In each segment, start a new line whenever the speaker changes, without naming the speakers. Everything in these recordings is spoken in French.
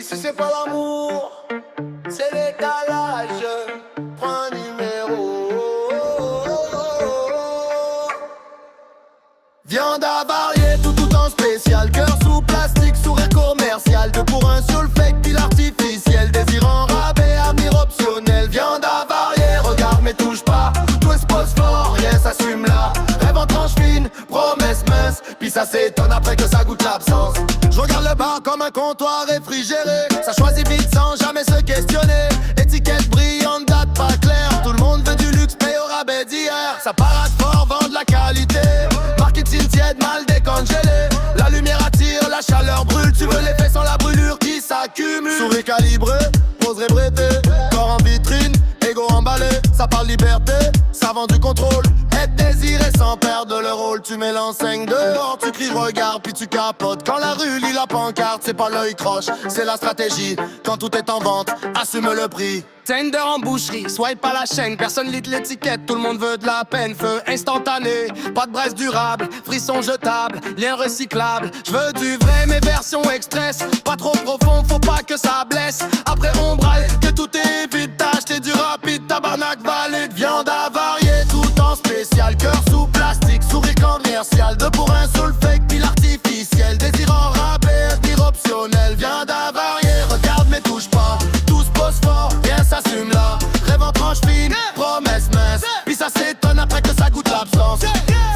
Si c'est pas l'amour, c'est l'étalage. Prends un numéro. Viande avariée, tout en spécial. Cœur sous plastique, sourire commercial. 2 pour 1 sur le fake, puis l'artificiel. Désir en rabais, avenir optionnel. Viande avariée, regarde mais touche pas. Tout est phosphore, rien s'assume là. Rêve en tranche fine, promesse mince. Puis ça s'étonne après que ça goûte l'absence. Je regarde le bar comme un comptoir réfrigéré. Ça choisit vite sans jamais se questionner. Étiquette brillante, date pas claire. Tout le monde veut du luxe, paye au rabais d'hier. Ça parade fort, vend de la qualité. Marketing tiède, mal décongelé. La lumière attire, la chaleur brûle. Tu veux l'effet sans la brûlure qui s'accumule. Souris calibré, poserait brété. Corps en vitrine, ego emballé. Ça parle liberté, ça vend du contrôle. Être désiré sans perdre le rôle. Tu mets l'enseigne dehors, tu cries regarde puis tu capotes. Quand la rue lit la pancarte, c'est pas l'œil croche, c'est la stratégie. Quand tout est en vente, assume le prix. Tender en boucherie, swipe à la chaîne. Personne lit l'étiquette, tout le monde veut de la peine. Feu instantané, pas de braise durable. Frisson jetable, lien recyclable. Je veux du vrai mais version express. Pas trop profond, faut pas que ça blesse. Après on braille, que tout est vite. T'as acheté du rapide, tabarnak valide. Viande avariée, tout en spécial. Cœur sous plastique, sourire commercial. 2 pour 1 sur le fake, puis l'artificiel. Désir en rabais, avenir optionnel. Viande avariée, regarde mais touche pas. Tout se pose fort, rien s'assume là. Rêve en tranche fine, promesse mince. Puis ça s'étonne après que ça goûte l'absence.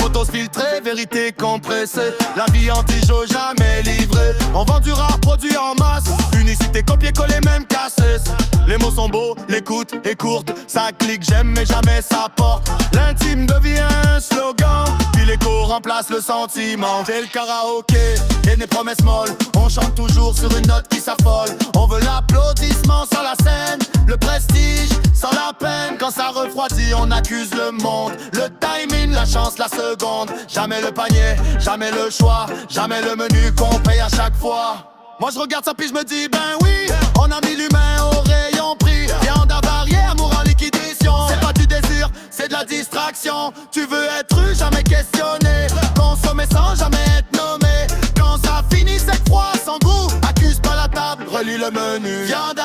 Photos filtrées, vérité compressée. La vie anti-jeu jamais livrée. On vend du rare produit en masse. Unicité copier-coller même casseuse. Les mots sont beaux, l'écoute est courte. Ça clique, j'aime mais jamais ça porte. L'intime devient un slogan. Puis l'écho remplace le sentiment. C'est le karaoké et des promesses molles. On chante toujours sur une note qui s'affole. On veut l'applaudissement sans la scène. Le prestige sans la peine. Quand ça refroidit on accuse le monde. Le timing, la chance, la seconde. Jamais le panier, jamais le choix. Jamais le menu qu'on paye à chaque fois. Moi je regarde ça puis je me dis ben oui. On a mis l'humain au rayon prix. Viande avariée, amour en liquidation. C'est pas du désir, c'est de la distraction. Tu veux être eu, jamais questionné. Consommer sans jamais être nommé. Quand ça finit c'est froid, sans goût. Accuse pas la table, relis le menu. Viande